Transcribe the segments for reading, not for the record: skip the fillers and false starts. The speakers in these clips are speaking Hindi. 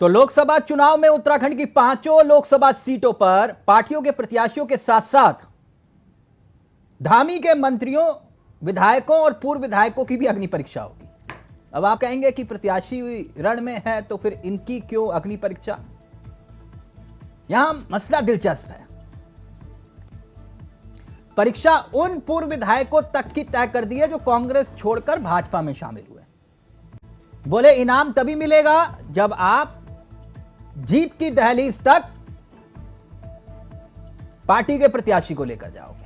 तो लोकसभा चुनाव में उत्तराखंड की 5 लोकसभा सीटों पर पार्टियों के प्रत्याशियों के साथ साथ धामी के मंत्रियों, विधायकों और पूर्व विधायकों की भी अग्नि परीक्षा होगी। अब आप कहेंगे कि प्रत्याशी रण में है तो फिर इनकी क्यों अग्नि परीक्षा? यहां मसला दिलचस्प है। परीक्षा उन पूर्व विधायकों तक की तय कर दी है जो कांग्रेस छोड़कर भाजपा में शामिल हुए। बोले इनाम तभी मिलेगा जब आप जीत की दहलीज तक पार्टी के प्रत्याशी को लेकर जाओगे,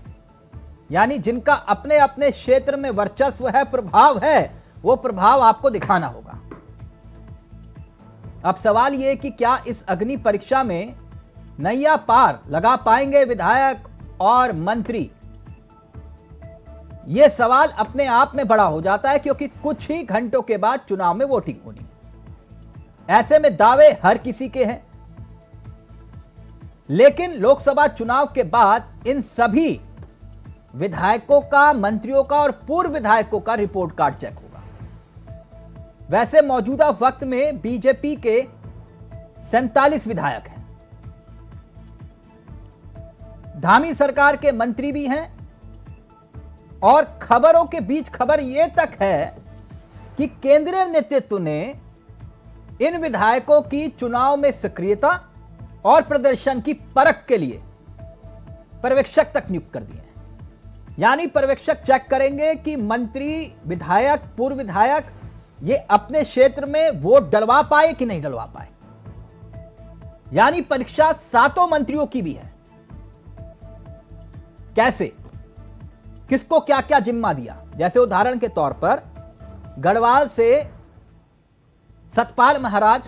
यानी जिनका अपने अपने क्षेत्र में वर्चस्व है, प्रभाव है, वो प्रभाव आपको दिखाना होगा। अब सवाल यह कि क्या इस अग्नि परीक्षा में नैया पार लगा पाएंगे विधायक और मंत्री? यह सवाल अपने आप में बड़ा हो जाता है, क्योंकि कुछ ही घंटों के बाद चुनाव में वोटिंग होनी है। ऐसे में दावे हर किसी के हैं, लेकिन लोकसभा चुनाव के बाद इन सभी विधायकों का, मंत्रियों का और पूर्व विधायकों का रिपोर्ट कार्ड चेक होगा। वैसे मौजूदा वक्त में बीजेपी के 47 विधायक हैं, धामी सरकार के मंत्री भी हैं, और खबरों के बीच खबर यह तक है कि केंद्रीय नेतृत्व ने इन विधायकों की चुनाव में सक्रियता और प्रदर्शन की परख के लिए पर्यवेक्षक तक नियुक्त कर दिए हैं। यानी पर्यवेक्षक चेक करेंगे कि मंत्री, विधायक, पूर्व विधायक ये अपने क्षेत्र में वोट डलवा पाए कि नहीं डलवा पाए। यानी परीक्षा 7 मंत्रियों की भी है। कैसे, किसको क्या क्या जिम्मा दिया? जैसे उदाहरण के तौर पर गढ़वाल से सतपाल महाराज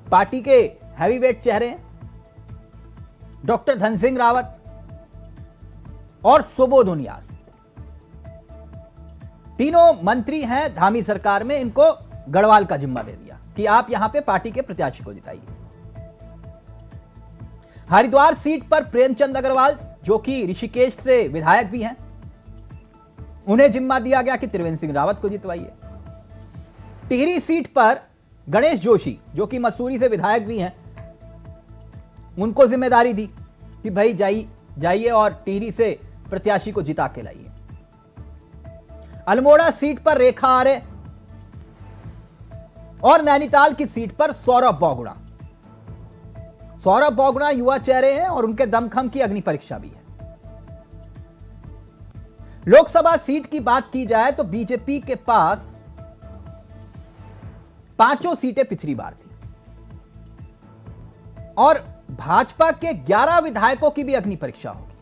पार्टी के हैवीवेट चेहरे हैं, डॉक्टर धन सिंह रावत और सुबोध उनियाल, तीनों मंत्री हैं धामी सरकार में। इनको गढ़वाल का जिम्मा दे दिया कि आप यहां पे पार्टी के प्रत्याशी को जिताइए। हरिद्वार सीट पर प्रेमचंद अग्रवाल, जो कि ऋषिकेश से विधायक भी हैं, उन्हें जिम्मा दिया गया कि त्रिवेंद्र सिंह रावत को जितवाइए। टिहरी सीट पर गणेश जोशी, जो कि मसूरी से विधायक भी हैं, उनको जिम्मेदारी दी कि भाई जाइए और टिहरी से प्रत्याशी को जिता के लाइए। अल्मोड़ा सीट पर रेखा आर्य और नैनीताल की सीट पर सौरभ बोगड़ा। सौरभ बोगड़ा युवा चेहरे हैं और उनके दमखम की अग्नि परीक्षा भी है। लोकसभा सीट की बात की जाए तो बीजेपी के पास 5 सीटें पिछली बार थी, और भाजपा के 11 विधायकों की भी अग्नि परीक्षा होगी,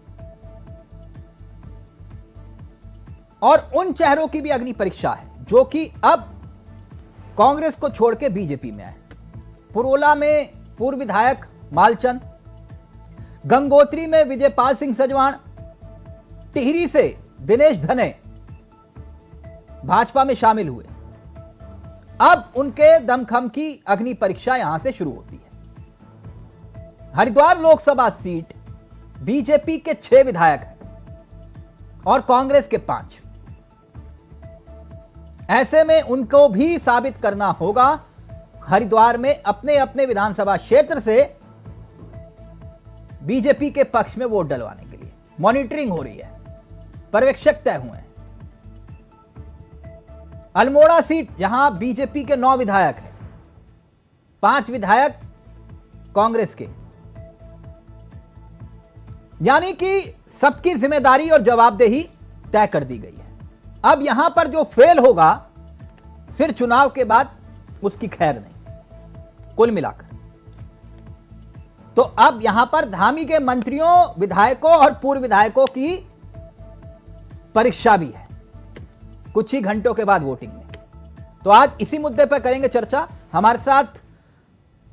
और उन चेहरों की भी अग्नि परीक्षा है जो कि अब कांग्रेस को छोड़ के बीजेपी में आए। पुरोला में पूर्व विधायक मालचंद, गंगोत्री में विजयपाल सिंह सजवाण, टिहरी से दिनेश धने भाजपा में शामिल हुए। अब उनके दमखम की अग्नि परीक्षा यहां से शुरू होती है। हरिद्वार लोकसभा सीट बीजेपी के 6 विधायक हैं और कांग्रेस के 5। ऐसे में उनको भी साबित करना होगा हरिद्वार में अपने अपने विधानसभा क्षेत्र से बीजेपी के पक्ष में वोट डलवाने के लिए। मॉनिटरिंग हो रही है, पर्यवेक्षक तय हुए हैं। अल्मोड़ा सीट, यहां बीजेपी के 9 विधायक हैं, 5 विधायक कांग्रेस के। यानी कि सबकी जिम्मेदारी और जवाबदेही तय कर दी गई है। अब यहां पर जो फेल होगा फिर चुनाव के बाद उसकी खैर नहीं। कुल मिलाकर तो अब यहां पर धामी के मंत्रियों, विधायकों और पूर्व विधायकों की परीक्षा भी है कुछ ही घंटों के बाद वोटिंग में। तो आज इसी मुद्दे पर करेंगे चर्चा। हमारे साथ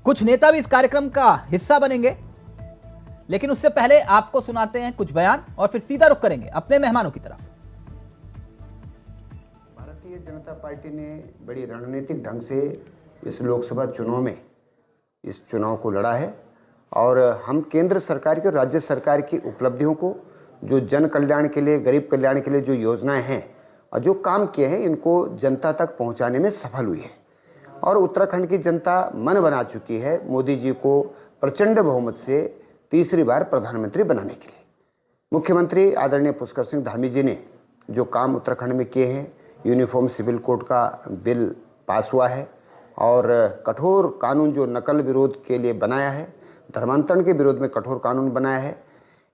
कुछ नेता भी इस कार्यक्रम का हिस्सा बनेंगे, लेकिन उससे पहले आपको सुनाते हैं कुछ बयान और फिर सीधा रुख करेंगे अपने मेहमानों की तरफ। भारतीय जनता पार्टी ने बड़ी रणनीतिक ढंग से इस लोकसभा चुनाव में इस चुनाव को लड़ा है, और हम केंद्र सरकार की और राज्य सरकार की उपलब्धियों को, जो जन कल्याण के लिए, गरीब कल्याण के लिए जो योजनाएं हैं और जो काम किए हैं, इनको जनता तक पहुंचाने में सफल हुई है। और उत्तराखंड की जनता मन बना चुकी है मोदी जी को प्रचंड बहुमत से तीसरी बार प्रधानमंत्री बनाने के लिए। मुख्यमंत्री आदरणीय पुष्कर सिंह धामी जी ने जो काम उत्तराखंड में किए हैं, यूनिफॉर्म सिविल कोड का बिल पास हुआ है और कठोर कानून जो नकल विरोध के लिए बनाया है, धर्मांतरण के विरोध में कठोर कानून बनाया है,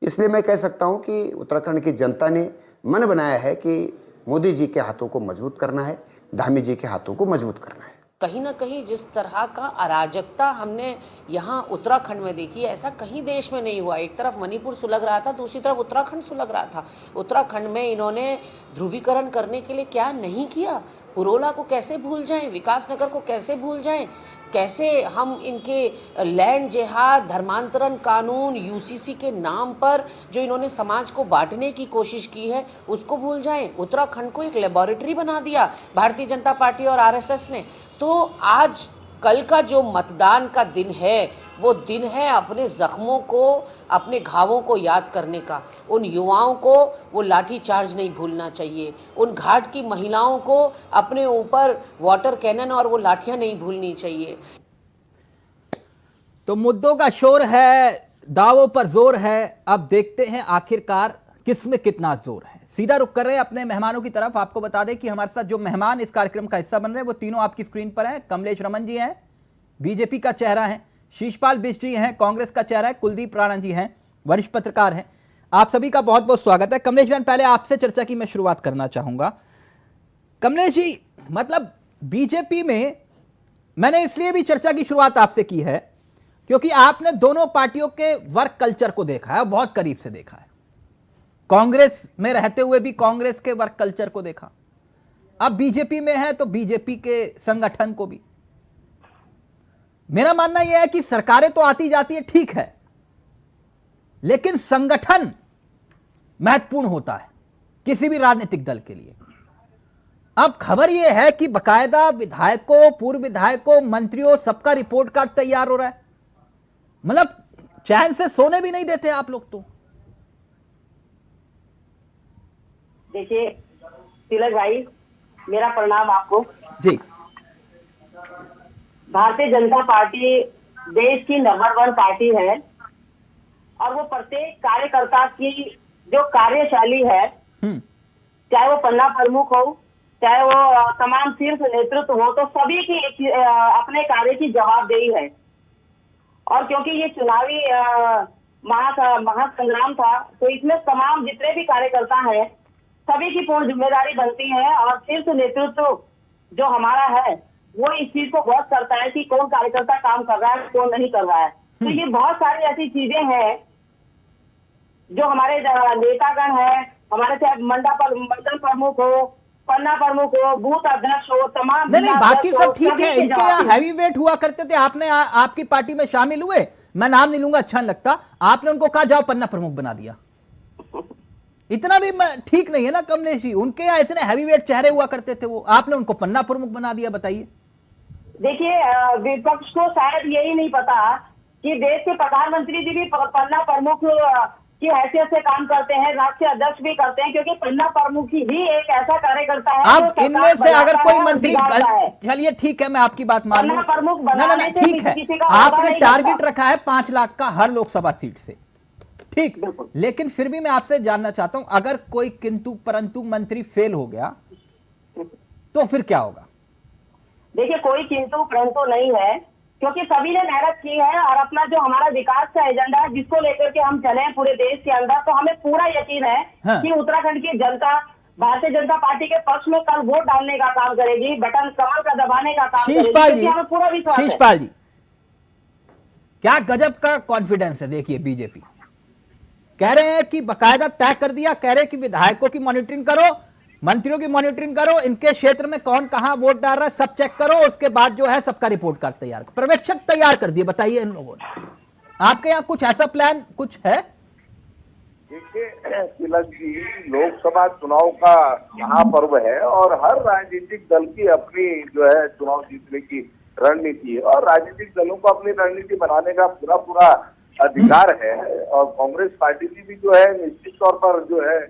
इसलिए मैं कह सकता हूं कि उत्तराखंड की जनता ने मन बनाया है कि मोदी जी के हाथों को मजबूत करना है, धामी जी के हाथों को मजबूत करना है। कहीं ना कहीं जिस तरह का अराजकता हमने यहाँ उत्तराखंड में देखी, ऐसा कहीं देश में नहीं हुआ। एक तरफ मणिपुर सुलग रहा था, दूसरी तरफ उत्तराखंड सुलग रहा था। उत्तराखंड में इन्होंने ध्रुवीकरण करने के लिए क्या नहीं किया। पुरोला को कैसे भूल जाएं, विकासनगर को कैसे भूल जाएं, कैसे हम इनके लैंड जिहाद, धर्मांतरण कानून, यूसीसी के नाम पर जो इन्होंने समाज को बांटने की कोशिश की है उसको भूल जाएं। उत्तराखंड को एक लेबोरेटरी बना दिया भारतीय जनता पार्टी और आरएसएस ने। तो आज कल का जो मतदान का दिन है वो दिन है अपने जख्मों को, अपने घावों को याद करने का। उन युवाओं को वो लाठी चार्ज नहीं भूलना चाहिए। उन घाट की महिलाओं को अपने ऊपर वाटर कैनन और वो लाठियां नहीं भूलनी चाहिए। तो मुद्दों का शोर है, दावों पर जोर है। अब देखते हैं आखिरकार किसमें कितना जोर है। सीधा रुख कर रहे हैं अपने मेहमानों की तरफ। आपको बता दें कि हमारे साथ जो मेहमान इस कार्यक्रम का हिस्सा बन रहे हैं वो तीनों आपकी स्क्रीन पर हैं। कमलेश रमन जी हैं, बीजेपी का चेहरा है। शीशपाल बिष्ट जी हैं, कांग्रेस का चेहरा है। कुलदीप राणा जी हैं, वरिष्ठ पत्रकार हैं। आप सभी का बहुत बहुत स्वागत है। कमलेश बहन, पहले आपसे चर्चा की मैं शुरुआत करना चाहूंगा। कमलेश जी, मतलब बीजेपी में मैंने इसलिए भी चर्चा की शुरुआत आपसे की है क्योंकि आपने दोनों पार्टियों के वर्क कल्चर को देखा है, बहुत करीब से देखा है। कांग्रेस में रहते हुए भी कांग्रेस के वर्क कल्चर को देखा, अब बीजेपी में है तो बीजेपी के संगठन को भी। मेरा मानना यह है कि सरकारें तो आती जाती है, ठीक है, लेकिन संगठन महत्वपूर्ण होता है किसी भी राजनीतिक दल के लिए। अब खबर यह है कि बकायदा विधायकों, पूर्व विधायकों, मंत्रियों, सबका रिपोर्ट कार्ड तैयार हो रहा है। मतलब चैन से सोने भी नहीं देते आप लोग तो। देखिए तिलक भाई, मेरा प्रणाम आपको जी। भारतीय जनता पार्टी देश की नंबर 1 पार्टी है और वो प्रत्येक कार्यकर्ता की जो कार्यशैली है, चाहे वो पन्ना प्रमुख हो, चाहे वो तमाम शीर्ष नेतृत्व हो, तो सभी की अपने कार्य की जवाबदेही है। और क्योंकि ये चुनावी महासंग्राम था, तो इसमें तमाम जितने भी कार्यकर्ता हैं सभी की पूर्ण जिम्मेदारी बनती है और शीर्ष नेतृत्व जो हमारा है वो इस चीज को गौर करता है कि कौन कार्यकर्ता काम कर रहा है, कौन नहीं कर रहा है। तो ये बहुत सारी ऐसी चीजें हैं जो हमारे नेतागण है, हमारे चाहे मंडल प्रमुख हो, पन्ना प्रमुख हो, बूथ अध्यक्ष हो, तमाम नहीं, बाकी सब ठीक है। इनके यहाँ हैवी वेट हुआ करते थे, आपने आपकी पार्टी में शामिल हुए, मैं नाम नहीं लूंगा, अच्छा नहीं लगता, आपने उनको कहा जाओ पन्ना प्रमुख बना दिया। इतना भी ठीक नहीं है ना कमलेश जी। उनके यहाँ इतने हैवी वेट चेहरे हुआ करते थे, वो आपने उनको पन्ना प्रमुख बना दिया। बताइए। देखिए, विपक्ष को शायद यही नहीं पता कि देश के प्रधानमंत्री जी भी पन्ना प्रमुख की हैसियत से काम करते हैं, राष्ट्रीय अध्यक्ष भी करते हैं, क्योंकि पन्ना प्रमुख ही एक ऐसा कार्यकर्ता है। अब इनमें से अगर कोई मंत्री, चलिए ठीक है, मैं आपकी बात मान लूं, ना ठीक है, आपने टारगेट रखा है 5 लाख का हर लोकसभा सीट से, ठीक, लेकिन फिर भी मैं आपसे जानना चाहता हूं, अगर कोई किंतु परंतु मंत्री फेल हो गया तो फिर क्या होगा? देखिए, कोई किंतु परंतु नहीं है, क्योंकि सभी ने मेहनत की है और अपना जो हमारा विकास का एजेंडा है जिसको लेकर के हम चले हैं पूरे देश के अंदर, तो हमें पूरा यकीन है कि उत्तराखंड की जनता भारतीय जनता पार्टी के पक्ष में कल वोट डालने का काम करेगी, बटन कमल का दबाने का काम करेगी। हमें पूरा विश्वास है। शीशपाल जी, क्या गजब का कॉन्फिडेंस है। देखिए, बीजेपी कह रहे हैं कि बकायदा तय कर दिया, कह रहे हैं कि विधायकों की मॉनिटरिंग करो, मंत्रियों की मॉनिटरिंग करो, इनके क्षेत्र में कौन कहां वोट डाल रहा है सब चेक करो, और उसके बाद जो है सबका रिपोर्ट कार्ड तैयार, पर्यवेक्षक तैयार कर दिए। बताइए इन लोगों ने, आपके यहाँ कुछ ऐसा प्लान कुछ है? देखिए तिलक जी, लोकसभा चुनाव का महापर्व है और हर राजनीतिक दल की अपनी जो है चुनाव जीतने की रणनीति है और राजनीतिक दलों को अपनी रणनीति बनाने का पूरा अधिकार है। और कांग्रेस पार्टी की भी जो है निश्चित तौर पर जो है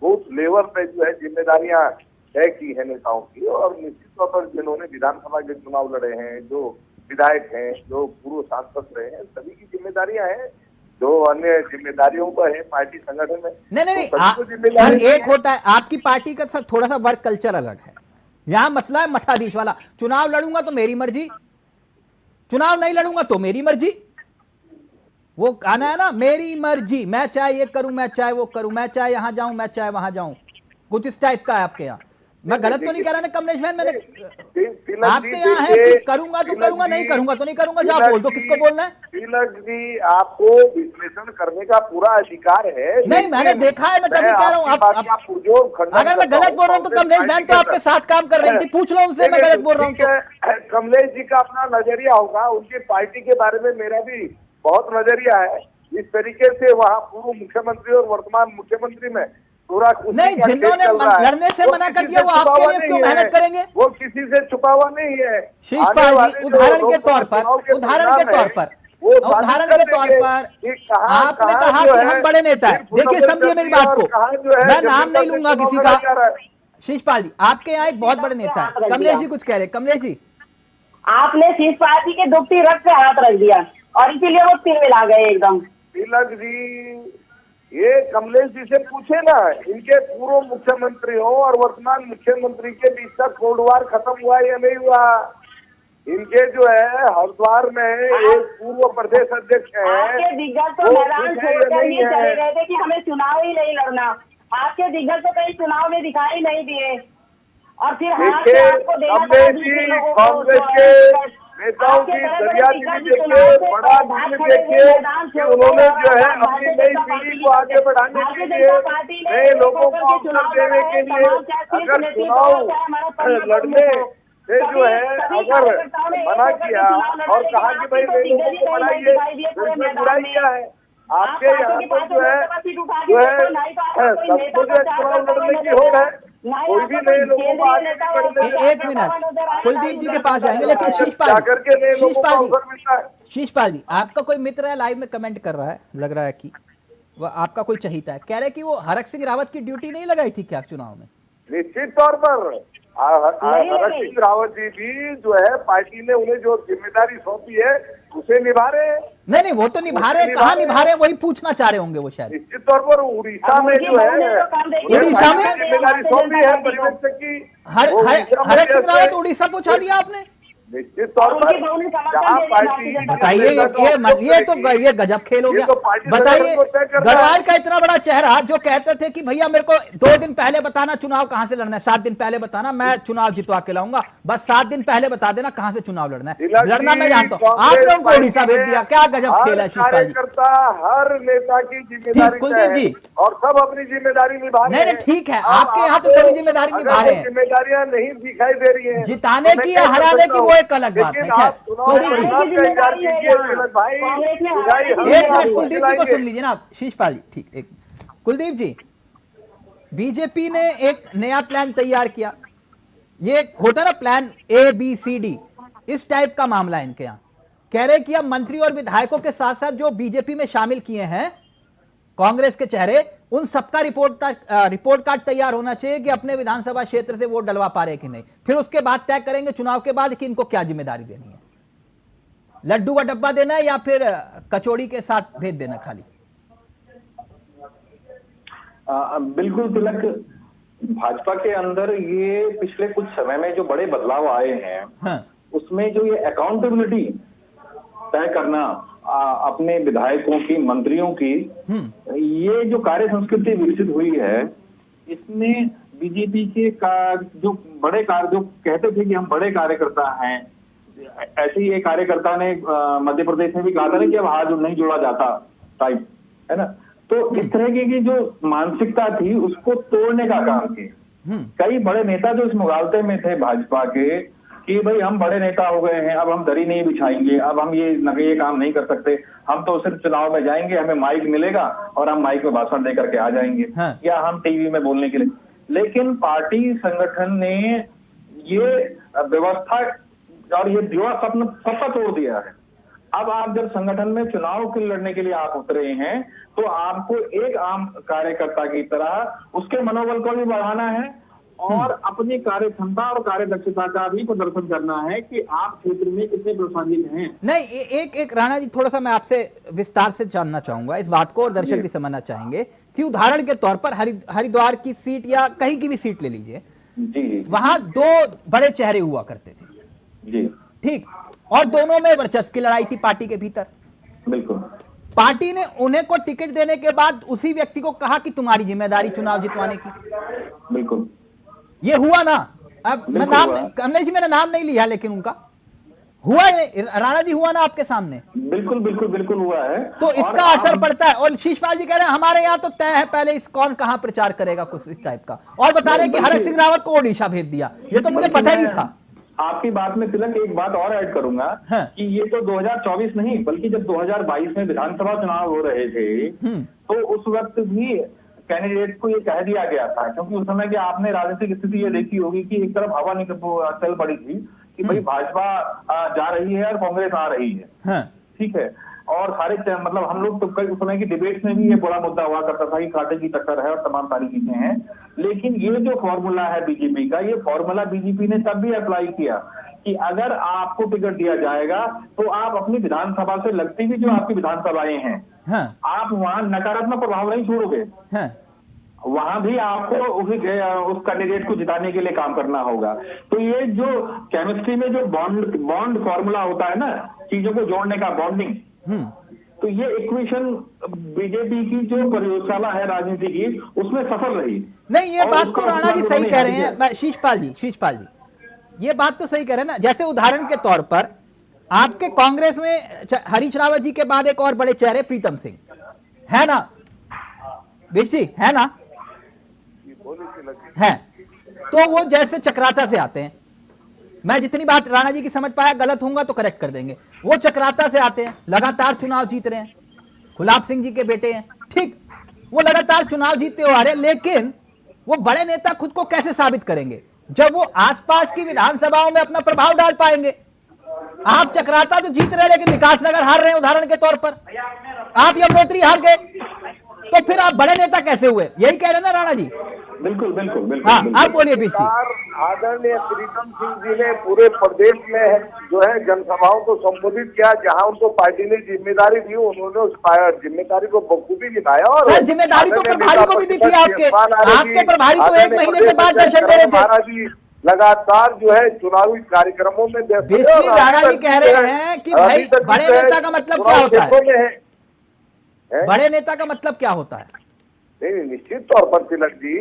बूथ लेवल पे जो है जिम्मेदारियां तय की है नेताओं की, और निश्चित तौर पर जिन्होंने विधानसभा के चुनाव लड़े हैं, जो विधायक हैं, जो पूर्व सांसद रहे हैं, सभी की जिम्मेदारियां हैं, जो अन्य जिम्मेदारियों पर है पार्टी संगठन में। नहीं तो सभी को जिम्मेदारी सर, एक होता है आपकी पार्टी का, सर थोड़ा सा वर्क कल्चर अलग है। यहां मसला है मठाधीश वाला, चुनाव लड़ूंगा तो मेरी मर्जी, चुनाव नहीं लड़ूंगा तो मेरी मर्जी। वो कहना है ना, मेरी मर्जी, मैं चाहे ये करूं, मैं चाहे वो करूं, मैं चाहे यहां जाऊं, मैं चाहे वहां जाऊं, कुछ इस टाइप का है आपके यहाँ। मैं गलत तो नहीं कह रहा ना कमलेश भाई, मैंने आपके यहाँ है कि करूंगा तो करूंगा, नहीं करूंगा तो नहीं करूंगा, जा बोल दो, किसको बोलना है। तिलक जी, आपको विश्लेषण करने का पूरा अधिकार है। नहीं, मैंने देखा है, मैं तभी कह रहा हूँ। अगर मैं गलत बोल रहा हूँ तो कमलेश बहन तो आपके साथ काम कर रही थी, पूछ लो उनसे मैं गलत बोल रहा हूँ तो। कमलेश जी का अपना नजरिया होगा, उनकी पार्टी के बारे में मेरा भी बहुत नजरिया है। इस तरीके से वहाँ पूर्व मुख्यमंत्री और वर्तमान मुख्यमंत्री में पूरा नहीं, जिन्होंने लड़ने से मना कर दिया वो आपके लिए क्यों मेहनत करेंगे? वो किसी से छुपा हुआ नहीं है। शीशपाल जी, उदाहरण के तौर पर आपने कहा कि हम बड़े नेता हैं। देखिए, समझिए मेरी बात को, मैं नाम नहीं लूंगा किसी का। शीशपाल जी, आपके यहाँ एक बहुत बड़े नेता है। कमलेश जी कुछ कह रहे। कमलेश जी, आपने शीशपाल जी के दुखती रथ पे हाथ रख दिया और इसीलिए वो तीर मिला गए एकदम। तिलक जी, ये कमलेश जी से पूछे ना, इनके पूर्व मुख्यमंत्रियों और वर्तमान मुख्यमंत्री के बीच का कोल्ड वार खत्म हुआ या नहीं हुआ? इनके जो है हरिद्वार में एक पूर्व प्रदेश अध्यक्ष है, आपके दिग्गज तो मैदान छोड़कर ही चले गए थे कि हमें चुनाव ही नहीं लड़ना। आपके दिग्गज तो कहीं चुनाव में दिखाई नहीं दिए और फिर कांग्रेस के नेताओं की दरियादिली देखिए, बड़ा दिल्ली देखिए कि उन्होंने जो है अपनी नई पीढ़ी को आगे बढ़ाने के लिए, नए लोगों को अवसर देने के लिए, अगर चुनाव लड़ने से जो है अगर मना किया और कहा कि भाई नए लोगों को बढ़ाइए, तो इसमें बुराई क्या है? आपके यहाँ तो जो है सबको जो चुनाव लड़ने की होड़ है, कोई भी नए लोगों को आगे बढ़ने। एक मिनट, कुलदीप जी के पास जाएंगे, लेकिन शीशपाल जी, आपका कोई मित्र है लाइव में कमेंट कर रहा है, लग रहा है कि वह आपका कोई चहीता है, कह रहे कि वो हरक सिंह रावत की ड्यूटी नहीं लगाई थी क्या चुनाव में? निश्चित तौर पर हरक सिंह रावत जी भी जो है पार्टी ने उन्हें जो जिम्मेदारी सौंपी है उसे निभा रहे हैं। नहीं, वो तो निभा रहे, कहाँ निभा रहे वही पूछना चाह रहे होंगे वो शायद। निश्चित तौर पर उड़ीसा में जो है, उड़ीसा में जिम्मेदारी सौंपी है परिवेश की। हरक सिंह रावत उड़ीसा पहुंचा दिया आपने? निश्चित तौर पर जहाँ पार्टी, बताइए, ये गजब खेल हो गया। बताइए, गढ़वाल का इतना बड़ा चेहरा जो कहते थे कि भैया मेरे को 2 दिन पहले बताना चुनाव कहां से लड़ना है, 7 दिन पहले बताना, मैं चुनाव जितवा के लाऊंगा, बस 7 दिन पहले बता देना कहां से चुनाव लड़ना है, लड़ना मैं जानता हूं। आपने उनको उड़ीसा भेज दिया, क्या गजब खेल है शीशपाल जी। हर नेता की जिम्मेदारी कुलदीप जी, और सब अपनी जिम्मेदारी निभा रहे हैं। नहीं, ठीक है, आपके यहाँ तो सभी जिम्मेदारी निभा रहे हैं। जिम्मेदारियां नहीं दिखाई दे रही है, जिताने की या हराने की वो एक अलग बात है। एक मिनट, कुलदीप जी को सुन लीजिए ना, शीशपाल जी, ठीक। एक कुलदीप जी, बीजेपी ने एक नया प्लान तैयार किया, ये होता है ना प्लान ABCD, इस टाइप का मामला है इनके यहाँ। कह रहे कि अब मंत्री और विधायकों के साथ साथ जो बीजेपी में शामिल किए हैं कांग्रेस के चेहरे, उन सबका रिपोर्ट कार्ड तैयार होना चाहिए कि अपने विधानसभा क्षेत्र से वोट डलवा पा रहे कि नहीं। फिर उसके बाद तय करेंगे चुनाव के बाद कि इनको क्या जिम्मेदारी देनी है, लड्डू का डब्बा देना है या फिर कचौड़ी के साथ भेज देना खाली। बिल्कुल तिलक, भाजपा के अंदर ये पिछले कुछ समय में जो बड़े बदलाव आए हैं, हाँ। उसमें जो ये अकाउंटेबिलिटी तय करना अपने विधायकों की, मंत्रियों की, ये जो कार्य संस्कृति विकसित हुई है, इसमें बीजेपी के जो बड़े कार्य, जो कहते थे कि हम बड़े कार्यकर्ता हैं, ऐसे ही एक कार्यकर्ता ने मध्य प्रदेश में भी कहा था ना कि अब हाथ नहीं जोड़ा जाता टाइप, है ना। तो इस तरह की जो मानसिकता थी उसको तोड़ने का काम किया। कई बड़े नेता जो इस मुगालते में थे भाजपा के कि भाई हम बड़े नेता हो गए हैं, अब हम दरी नहीं बिछाएंगे, अब हम ये काम नहीं कर सकते, हम तो सिर्फ चुनाव में जाएंगे, हमें माइक मिलेगा और हम माइक में भाषण दे करके आ जाएंगे, हाँ। या हम टीवी में बोलने के लिए। लेकिन पार्टी संगठन ने ये व्यवस्था और ये दिवा स्वप्न सबका तोड़ दिया है। अब आप जब संगठन में चुनाव के लड़ने के लिए आप उतरे हैं, तो आपको एक आम कार्यकर्ता की तरह उसके मनोबल को भी बढ़ाना है और अपनी कार्य क्षमता और कार्य दक्षता का भी प्रदर्शन करना है कि आप क्षेत्र में कितने प्रासंगिक हैं। नहीं, एक राणा जी, थोड़ा सा मैं आपसे विस्तार से जानना चाहूंगा इस बात को, और दर्शक भी समझना चाहेंगे कि उदाहरण के तौर पर हरिद्वार की सीट या कहीं की भी सीट ले लीजिए जी, वहां 2 बड़े चेहरे हुआ करते थे जी, ठीक, और दोनों में वर्चस्व की लड़ाई थी पार्टी के भीतर। बिल्कुल। पार्टी ने उन्हें को टिकट देने के बाद उसी व्यक्ति को कहा कि तुम्हारी जिम्मेदारी चुनाव जितवाने की। बिल्कुल, ये हुआ ना। अब मैं नाम, कमलेश जी मैंने नाम नहीं लिया, लेकिन उनका हुआ, राणा जी हुआ ना आपके सामने। बिल्कुल बिल्कुल बिल्कुल हुआ है। तो इसका असर पड़ता है। और शीशपाल जी कह रहे हैं हमारे यहाँ तो तय है पहले इस कौन कहां प्रचार करेगा, कुछ इस टाइप का, और बता रहे हैं कि हरक सिंह रावत को ओडिशा भेज दिया। ये तो मुझे पता ही नहीं था। आपकी बात में तिलक एक बात और ऐड करूंगा कि ये तो 2024 नहीं बल्कि जब 2022 में विधानसभा चुनाव हो रहे थे तो उस वक्त भी कैंडिडेट को ये कह दिया गया था, क्योंकि उस समय की आपने राजनीतिक स्थिति ये देखी होगी कि एक तरफ हवा चल पड़ी थी कि भाई भाजपा जा रही है और कांग्रेस आ रही है, ठीक है, और सारे मतलब हम लोग तो कई उस समय की डिबेट्स में भी ये बड़ा मुद्दा हुआ करता था कि कांटे की टक्कर है और तमाम सारी चीजें हैं। लेकिन ये जो फॉर्मूला है बीजेपी का, ये फॉर्मूला बीजेपी ने तब भी अप्लाई किया कि अगर आपको टिकट दिया जाएगा तो आप अपनी विधानसभा से लगती हुई जो आपकी विधानसभाएं हैं आप वहां नकारात्मक प्रभाव नहीं छोड़ोगे, वहां भी आपको उस कैंडिडेट को जिताने के लिए काम करना होगा। तो ये जो केमिस्ट्री में जो बॉन्ड फॉर्मूला होता है ना, चीजों को जोड़ने का बॉन्डिंग, तो ये इक्वेशन बीजेपी की जो प्रयोगशाला है राजनीति की उसमें सफल रही। नहीं, ये बात तो राणा जी सही कह रहे हैं। शीशपाल जी ये बात तो सही कह रहे हैं ना। जैसे उदाहरण के तौर पर आपके कांग्रेस में हरीश रावत जी के बाद एक और बड़े चेहरे प्रीतम सिंह है ना, बेशी है ना, है, तो वो जैसे चक्राता से आते हैं। मैं जितनी बात राणा जी की समझ पाया, गलत होऊंगा तो करेक्ट कर देंगे। वो चक्राता से आते हैं, लगातार चुनाव जीत रहे हैं, गुलाब सिंह जी के बेटे हैं, ठीक, वो लगातार चुनाव जीतते हुए आ रहे हैं। लेकिन वो बड़े नेता खुद को कैसे साबित करेंगे जब वो आसपास की विधानसभाओं में अपना प्रभाव डाल पाएंगे। आप चक्राता तो जीत रहे हैं लेकिन विकासनगर हार रहे हैं उदाहरण के तौर पर, आप यमुनोत्री हार गए, तो फिर आप बड़े नेता कैसे हुए? यही कह रहे हैं ना राणा जी? बिल्कुल बिल्कुल बिल्कुल। हाँ, आप बोलिए बीसी। आदरणीय प्रीतम सिंह जी ने पूरे प्रदेश में जो है जनसभाओं को संबोधित किया, जहां उनको पार्टी ने जिम्मेदारी दी, उन्होंने उस जिम्मेदारी को बखूबी निभाया। और सर जिम्मेदारी तो प्रभारी को भी दी थी आपके प्रभारी तो 1 महीने के बाद दर्शन दे रहे थे। लगातार जो है चुनावी कार्यक्रमों में बेसिकली राणा जी कह रहे हैं कि भाई बड़े नेता का मतलब क्या होता है? बड़े नेता का मतलब क्या होता है? नहीं, निश्चित तौर पर तिलक जी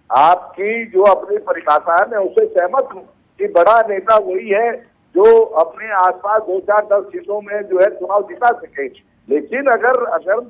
आपकी जो अपनी परिभाषा है मैं उससे सहमत हूँ कि बड़ा नेता वही है जो अपने आसपास 2, 4, 10 सीटों में जो है चुनाव जिता सके। लेकिन अगर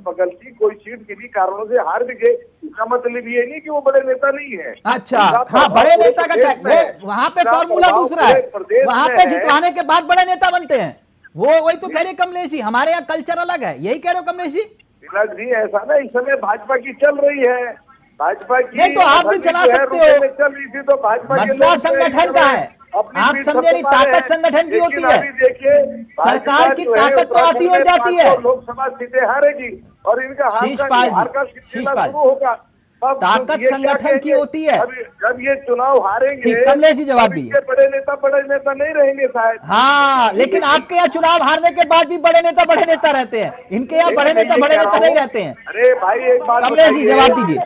बगल की कोई सीट किसी कारणों से हार भी गए, इसका मतलब ये नहीं कि वो बड़े नेता नहीं है। अच्छा, हाँ, बड़े नेता का क्या, वो वहां पे फॉर्मूला दूसरा है, वहां पे जितवाने के बाद बड़े नेता बनते हैं। वो वही तो कह रहे कमलेश जी, हमारे यहाँ कल्चर अलग है, यही कह रहे हो कमलेश जी? तिलक जी ऐसा ना, इस समय भाजपा की चल रही है, भाजपा की नहीं तो आप भी चला सकते हो, चल रही थी तो भाजपा मसला संगठन का है, आप समझे नहीं, ताकत संगठन की होती है। देखिए सरकार की ताकत तो आती और जाती है। लोकसभा सीटें हारेगी और इनका हार का शुरू होगा। ताकत संगठन की होती है। जब ये चुनाव हारेंगे, कमलेश जी जवाब दीजिए। बड़े नेता नहीं रहेंगे शायद। हाँ, लेकिन आपके यहाँ चुनाव हारने के बाद भी बड़े नेता रहते हैं, इनके यहाँ बड़े नेता नहीं रहते हैं। अरे भाई एक बात कमलेश जी जवाब दीजिए।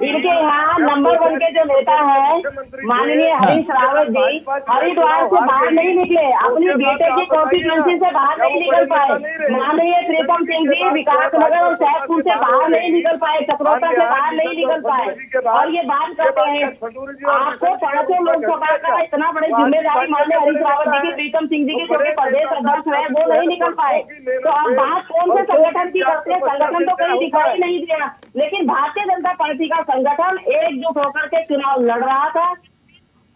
इनके यहाँ नंबर 1 के जो नेता है माननीय हरीश रावत जी हरिद्वार से बाहर नहीं निकले, अपनी बेटे की कॉन्स्टिट्यूंसी से बाहर नहीं निकल पाए। माननीय प्रीतम सिंह जी विकासनगर और सैदपुर से बाहर नहीं निकल पाए, चक्रोता से बाहर नहीं निकल पाए। और ये बात करते हैं आपको 500 लोकसभा का इतना बड़ी जिम्मेदारी माननीय हरीश रावत जी की, प्रीतम सिंह जी की जो कि प्रदेश अध्यक्ष है, वो नहीं निकल पाए। तो अब बात कौन से संगठन की करते हैं? संगठन तो कहीं दिखाई नहीं दिया, लेकिन भारतीय जनता पार्टी का संगठन एकजुट होकर के चुनाव लड़ रहा था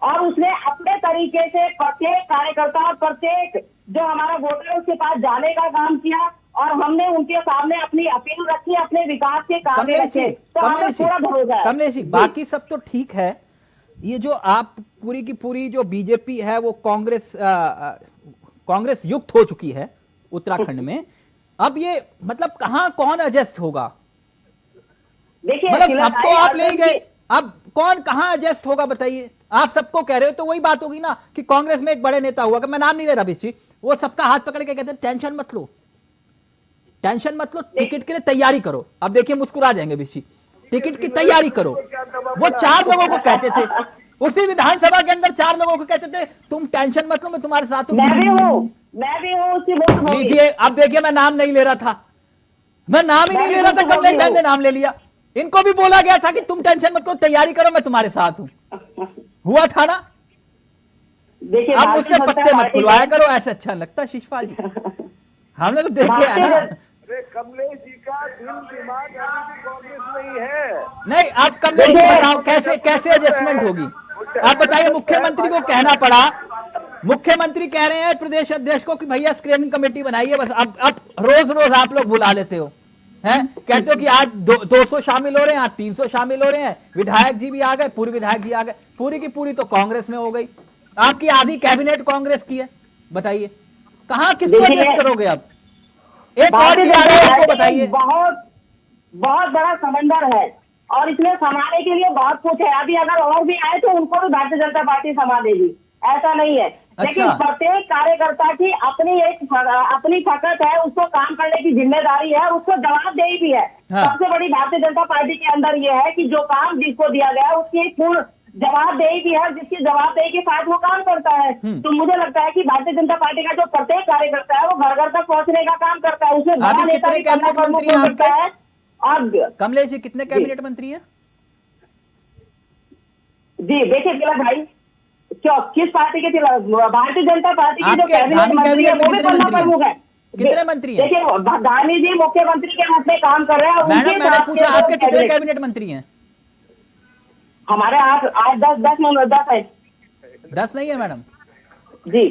और उसने अपने तरीके से प्रत्येक कार्यकर्ता और प्रत्येक जो हमारा वोटर है उसके पास जाने का काम किया और हमने उनके सामने अपनी अपील रखी, अपने विकास के काम रखे। तो हमें पूरा भरोसा है। कमलेश जी, बाकी सब तो ठीक है, ये जो आप पूरी की पूरी जो बीजेपी है वो कांग्रेस युक्त हो चुकी है उत्तराखंड में, अब ये मतलब कहां कौन एडजस्ट होगा? देखिए मतलब सब तो आप ले गए, अब कौन कहां एडजस्ट होगा बताइए? आप सबको कह रहे हो तो वही बात होगी ना कि कांग्रेस में एक बड़े नेता हुआ, कि मैं नाम नहीं ले रहा बिस्सी, वो सबका हाथ पकड़ के कहते हैं टेंशन मत लो, टेंशन मत लो, टिकट के लिए तैयारी करो। अब देखिए मुस्कुरा जाएंगे बिस्सी, टिकट की तैयारी करो। वो 4 लोगों को कहते थे, उसी विधानसभा के अंदर 4 लोगों को कहते थे तुम टेंशन मत लो, मैं तुम्हारे साथ हूं। मैं भी हूँ उसी वोट होगी। लीजिए, अब देखिए मैं नाम नहीं ले रहा था, मैं नाम ही नहीं ले रहा था, कमलेश बहन ने नाम ले लिया। इनको भी बोला गया था कि तुम टेंशन मत करो, तैयारी करो, मैं तुम्हारे साथ हूं। हुआ था ना? देखिए अब मुझसे पत्ते मत खुलवाया करो, ऐसा अच्छा लगता शिषपाल जी, हमने तो देखे है ना। अरे कमलेश जी का दिल दिमाग अभी भी कांग्रेस में ही है। नहीं, आप कमलेश जी बताओ कैसे कैसे एडजस्टमेंट होगी? आप बताइए, मुख्यमंत्री को कहना पड़ा, मुख्यमंत्री कह रहे हैं प्रदेश अध्यक्ष को कि भैया स्क्रीनिंग कमेटी बनाइए, बस अब रोज रोज आप लोग बुला लेते हो, हैं? कहते हो कि आज 200 शामिल हो रहे हैं, आज 300 शामिल हो रहे हैं, विधायक जी भी आ गए, पूर्व विधायक जी आ गए, पूरी की पूरी तो कांग्रेस में हो गई। आपकी आधी कैबिनेट कांग्रेस की है, बताइए कहां किसको एडजस्ट करोगे? अब एक और भी आ रहा है, आपको बताइए। बहुत बहुत बड़ा समंदर है और इसमें समाने के लिए बहुत कुछ है। अभी अगर और भी आए तो उनको भी भारतीय जनता पार्टी समा देगी, ऐसा नहीं है। लेकिन प्रत्येक कार्यकर्ता की अपनी ताकत है, उसको काम करने की जिम्मेदारी है, उसको जवाबदेही भी है। सबसे बड़ी भारतीय जनता पार्टी के अंदर ये है कि जो काम जिसको दिया गया है उसकी पूर्ण जवाबदेही भी है, जिसकी जवाबदेही के साथ वो काम करता है। तो मुझे लगता है कि भारतीय जनता पार्टी का जो प्रत्येक कार्यकर्ता है वो घर घर तक पहुंचने का काम करता है। उसमें बड़ा नेता भी करना प्रमुख हो सकता है। और कमलेश जी कितने कैबिनेट मंत्री हैं? जी देखिए तिलक भाई, क्यों किस पार्टी के? भारतीय जनता पार्टी के जो कैबिनेट मंत्री है वो भी करना प्रमुख है। कितने मंत्री हैं? देखिए गांधी जी मुख्यमंत्री के रूप में काम कर रहे हैं। मैडम मैंने पूछा आपके कितने कैबिनेट मंत्री हैं? हमारे 8 10 है। 10 नहीं है मैडम जी।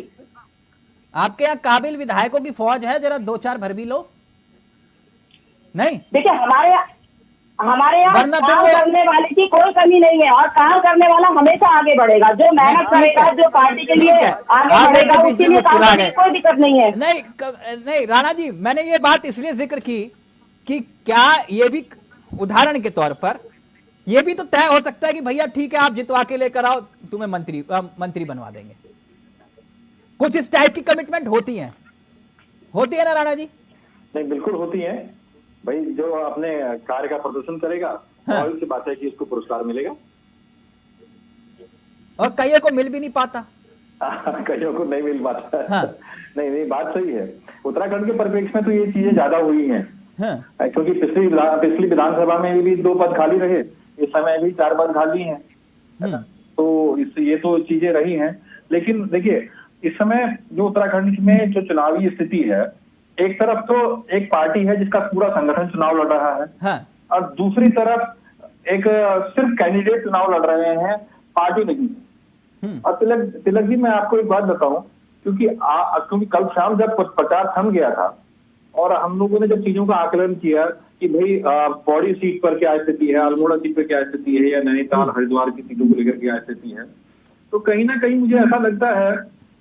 आपके यहाँ काबिल विधायकों की फौज है, जरा 2-4 भर भी लो। नहीं देखिए हमारे यहाँ वरना फिर काम वो करने वाले की कोई कमी नहीं है और काम करने वाला हमेशा आगे बढ़ेगा। जो मेहनत करेगा, जो पार्टी के लिए आगे बढ़ेगा, उसके लिए काम करने की कोई दिक्कत नहीं है। नहीं राणा जी, मैंने ये बात इसलिए जिक्र की कि क्या ये भी उदाहरण के तौर पर ये भी तो तय हो सकता है कि भैया ठीक है आप जितवा के लेकर आओ, तुम्हें मंत्री बनवा देंगे। कुछ इस टाइप की कमिटमेंट होती है ना राणा जी? नहीं, बिल्कुल होती है भाई। जो अपने कार्य का प्रदर्शन करेगा, स्वाभाविक सी बात है कि उसको पुरस्कार मिलेगा, और कईयों को मिल भी नहीं पाता। कईयों को नहीं मिल पाता। हाँ। नहीं बात सही है। उत्तराखंड के परिप्रेक्ष्य में तो ये चीजें ज्यादा हुई हैं। हाँ। क्योंकि पिछली विधानसभा में भी 2 पद खाली रहे, इस समय भी 4 पद खाली हैं। तो ये तो चीजें रही हैं। लेकिन देखिए इस समय जो उत्तराखंड में जो चुनावी स्थिति है, एक तरफ तो एक पार्टी है जिसका पूरा संगठन चुनाव लड़ रहा है। हाँ। और दूसरी तरफ एक सिर्फ कैंडिडेट चुनाव लड़ रहे हैं, पार्टी नहीं। और तिलक जी मैं आपको एक बात बताऊं, क्योंकि कल शाम जब प्रचार थम गया था और हम लोगों ने जब चीजों का आकलन किया कि भाई पौड़ी सीट पर क्या स्थिति है, अल्मोड़ा सीट पर क्या स्थिति है, या नैनीताल हरिद्वार की सीटों को लेकर क्या स्थिति है, तो कहीं ना कहीं मुझे ऐसा लगता है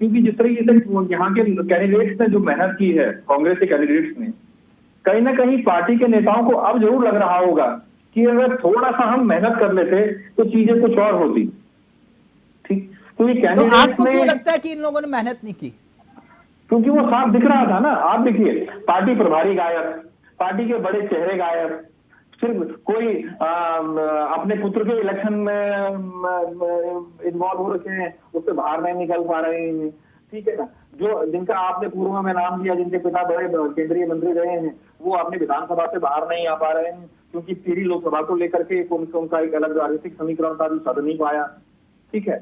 क्योंकि जिस तरीके से यहाँ के कैंडिडेट्स ने जो मेहनत की है, कांग्रेस के कैंडिडेट्स ने, कहीं ना कहीं पार्टी के नेताओं को अब जरूर लग रहा होगा कि अगर थोड़ा सा हम मेहनत कर लेते तो चीजें कुछ और होती। ठीक, तो आपको क्यों लगता है कि इन लोगों ने मेहनत नहीं की? क्योंकि वो साफ दिख रहा था ना। आप देखिए, पार्टी प्रभारी गायब, पार्टी के बड़े चेहरे गायब, सिर्फ कोई अपने पुत्र के इलेक्शन में इन्वॉल्व हो रखे हैं, उससे बाहर नहीं निकल पा रहे हैं। ठीक है ना, जो जिनका आपने पूर्व में नाम दिया, जिनके पिता बड़े केंद्रीय मंत्री रहे हैं, वो अपने विधानसभा से बाहर नहीं आ पा रहे हैं क्योंकि पीढ़ी लोकसभा को लेकर के उनका एक अलग राजनीतिक समीकरण था जो सध नहीं पाया। ठीक है,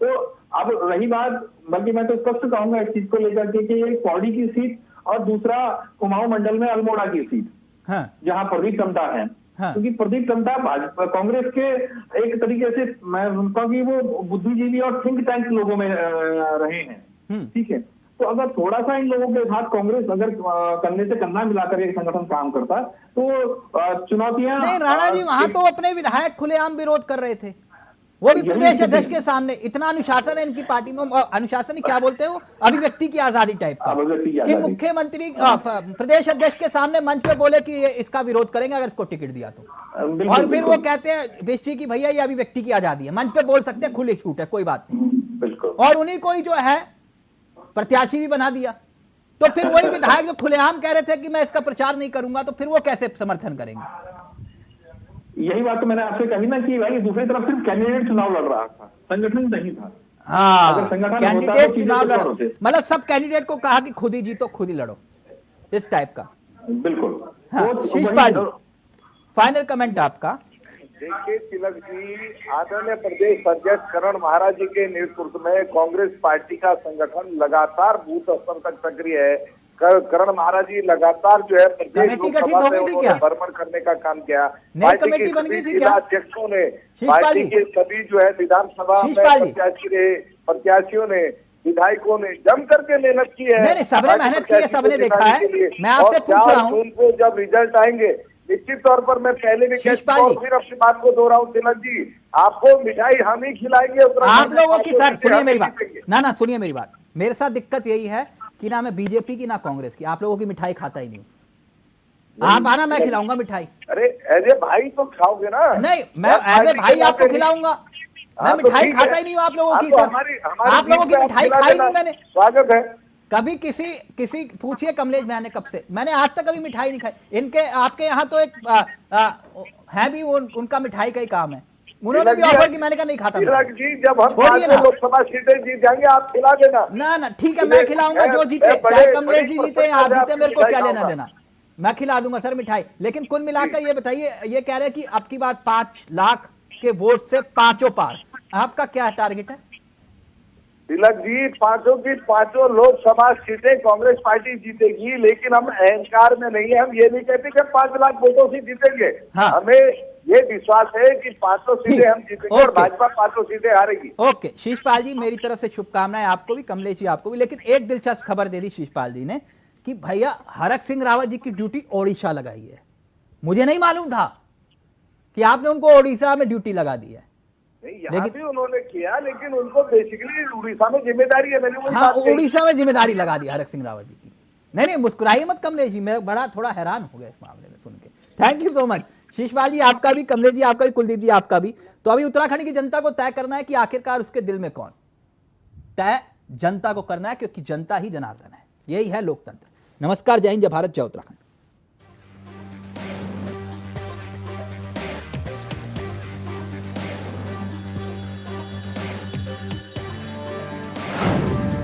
तो अब रही बात, बल्कि मैं तो स्पष्ट कहूंगा इस चीज को लेकर के कि एक पौड़ी की सीट और दूसरा कुमाऊं मंडल में अल्मोड़ा की सीट, जहां प्रदीप टमटा है। क्योंकि प्रदीप टमटा भाजपा कांग्रेस के एक तरीके से मैं उनका कि वो बुद्धिजीवी और थिंक टैंक लोगों में रहे हैं। ठीक है, तो अगर थोड़ा सा इन लोगों के साथ कांग्रेस अगर कंधे से कंधा मिलाकर एक संगठन काम करता तो चुनौतियां। नहीं राणा जी, वहां तो अपने विधायक खुलेआम विरोध कर रहे थे। वो भी प्रदेश अध्यक्ष के सामने। इतना अनुशासन है इनकी पार्टी में, अनुशासन ही क्या बोलते हैं वो, अभिव्यक्ति की आजादी टाइप का, कि मुख्यमंत्री प्रदेश अध्यक्ष के सामने मंच पे बोले कि ये इसका विरोध करेंगे अगर इसको टिकट दिया तो, और फिर वो कहते हैं बेशजी की भैया ये अभिव्यक्ति की आजादी है, मंच पे बोल सकते हैं, खुली छूट है, कोई बात नहीं। और उन्हीं को ही जो है प्रत्याशी भी बना दिया। तो फिर वही विधायक जो खुलेआम कह रहे थे कि मैं इसका प्रचार नहीं करूंगा, तो फिर वो कैसे समर्थन करेंगे? यही बात तो मैंने आपसे कही ना कि भाई दूसरी तरफ सिर्फ कैंडिडेट चुनाव लड़ रहा था, संगठन नहीं था। हाँ, कैंडिडेट चुनाव लड़, मतलब सब कैंडिडेट को कहा कि खुद ही जीतो, खुद ही लड़ो, इस टाइप का। बिल्कुल। हाँ, शीशपाल, फाइनल कमेंट आपका। देखिए तिलक जी, आदरणीय प्रदेश अध्यक्ष करण महाराज जी के नेतृत्व में कांग्रेस पार्टी का संगठन लगातार बूथ स्तर तक सक्रिय है। करण महाराज जी लगातार जो है प्रदेश लोकसभा में उन्होंने भ्रमण करने का काम किया। नई कमेटी बन गई थी क्या? अध्यक्षों ने, पार्टी के सभी जो है विधानसभा में प्रत्याशियों ने, विधायकों ने जम करके मेहनत की है। नहीं, सबने मेहनत की है, सबने देखा है। मैं आपसे पूछ रहा हूँ, उनको जब रिजल्ट आएंगे निश्चित तौर पर, मैं पहले भी फिर अपनी बात को दोहराऊं तिलक जी, आपको मिठाई हम ही खिलाएंगे। आप लोगों की, सर सुनिए मेरी बात, ना सुनिए मेरी बात, मेरे साथ दिक्कत यही है कि ना मैं बीजेपी की ना कांग्रेस की, आप लोगों की मिठाई खाता ही नहीं। आप आना, मैं खिलाऊंगा मिठाई। अरे एज ए भाई तो खाओगे ना? नहीं, मैं एज ए भाई आपको खिलाऊंगा, मैं मिठाई खाता ही नहीं हूँ आप लोगों की। सर आप लोगों की मिठाई खाई नहीं मैंने। स्वागत है। कभी किसी पूछिए कमलेश मैंने कब से, मैंने आज तक कभी मिठाई नहीं खाई। इनके आपके यहाँ तो एक है भी उनका मिठाई का ही काम है, उन्होंने भी ऑफर की, मैंने कहा नहीं खाता। जी जब हम लोकसभा सीटें जीत जाएंगे आप खिला देना। ना ठीक है, मैं खिलाऊंगा, जो जीते, चाहे कमलेश जी जीते आप जीते, मेरे को क्या लेना देना, मैं खिला दूंगा सर मिठाई। लेकिन कुल मिलाकर ये बताइए, ये कह रहे हैं कि अब की बार 5 लाख के वोट से 5 पार, आपका क्या टारगेट है? तिलक जी, 5 की 5 लोकसभा सीटें कांग्रेस पार्टी जीतेगी, लेकिन हम अहंकार में नहीं है। हम ये नहीं कहते कि 5 लाख वोटों से जीतेंगे। हाँ। हमें ये विश्वास है कि 500 सीटें हम जीतेंगे और भाजपा 500 सीटें हारेगी। ओके शीशपाल जी, मेरी तरफ से शुभकामनाएं आपको भी, कमलेश जी आपको भी। लेकिन एक दिलचस्प खबर दे दी शीशपाल जी ने कि भैया हरक सिंह रावत जी की ड्यूटी ओडिशा लगाई है। मुझे नहीं मालूम था कि आपने उनको ओडिशा में ड्यूटी लगा दी है। यहाँ भी उन्होंने किया, लेकिन उनको बेसिकली उड़ीसा में जिम्मेदारी है। मैंने हाँ, उड़ीसा में जिम्मेदारी लगा दी हरक सिंह रावत जी की। नहीं, मुस्कुराइए मत कमलेश जी, मैं बड़ा थोड़ा हैरान हो गया इस मामले में सुन के। Thank you so much Sheeshpal ji, आपका भी, कमलेश जी आपका भी, कुलदीप जी आपका भी। तो अभी उत्तराखंड की जनता को तय करना है कि आखिरकार उसके दिल में कौन, तय जनता को करना है, क्योंकि जनता ही जनार्दन है। यही है लोकतंत्र। नमस्कार, जय हिंद, जय भारत, जय उत्तराखंड।